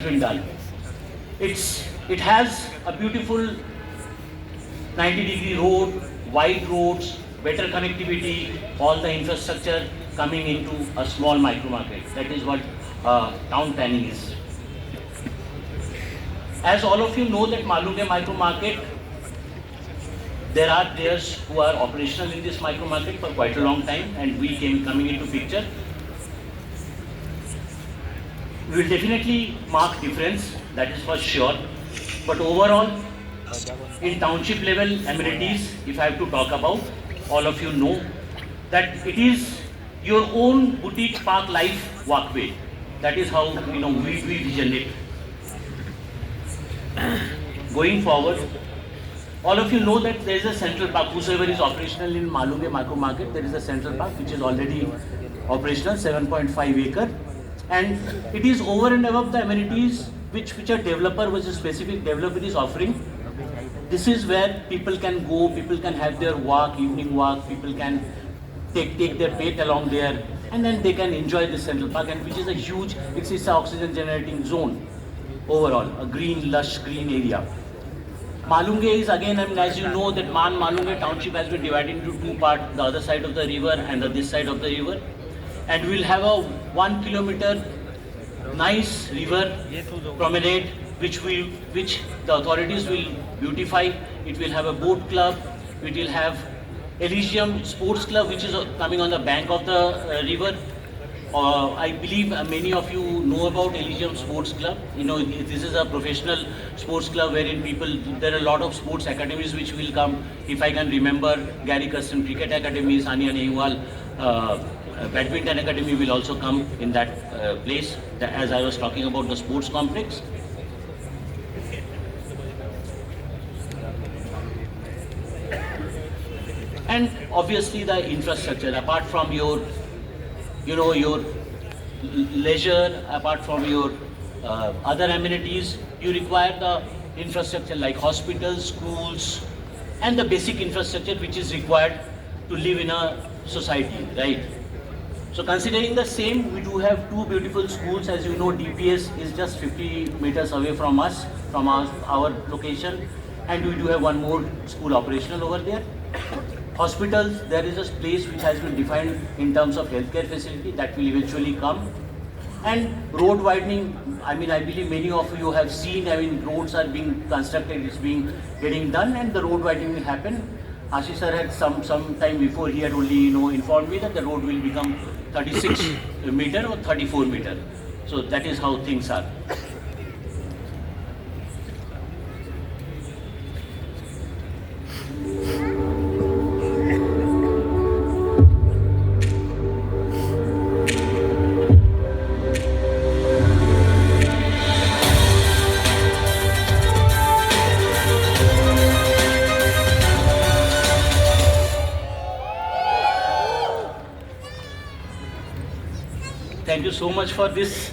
been done. It has a beautiful 90-degree road, wide roads, better connectivity, all the infrastructure coming into a small micro market. That is what town planning is. As all of you know that Malunge micro market, there are players who are operational in this micro market for quite a long time, and we coming into picture. We will definitely mark difference, that is for sure. But overall, in township level amenities, if I have to talk about, all of you know that it is your own boutique park life walkway. That is how we vision it. Going forward, all of you know that there is a central park. Whosoever is operational in Malunge micro market, there is a central park which is already operational, 7.5 acre. And it is over and above the amenities which a developer, which a specific developer is offering. This is where people can go, people can have their walk, evening walk, people can take their pet along there, and then they can enjoy the central park, and which is a huge, it's an oxygen generating zone overall, a green, lush green area. Malunge is again, as you know, that Malunge township has been divided into two parts, the other side of the river and this side of the river. And we'll have a 1 kilometer nice river promenade which the authorities will beautify. It will have a boat club, it will have Elysium Sports Club which is coming on the bank of the river. I believe many of you know about Elysium Sports Club. This is a professional sports club wherein there are a lot of sports academies which will come. If I can remember, Gary Custom Cricket Academy, Sania Nehwal Badminton Academy will also come in that place, as I was talking about the sports complex. And obviously the infrastructure, apart from your leisure, apart from your other amenities, you require the infrastructure like hospitals, schools, and the basic infrastructure which is required to live in a society, right? So considering the same, we do have two beautiful schools. As you know, DPS is just 50 meters away from us, from our location, and we do have one more school operational over there. Hospitals, there is a place which has been defined in terms of healthcare facility that will eventually come. And road widening, I believe many of you have seen, roads are being constructed, it's getting done, and the road widening will happen. Ashish sir had some time before, he had only informed me that the road will become 36 meter or 34 meter. So that is how things are. Thank you so much for this,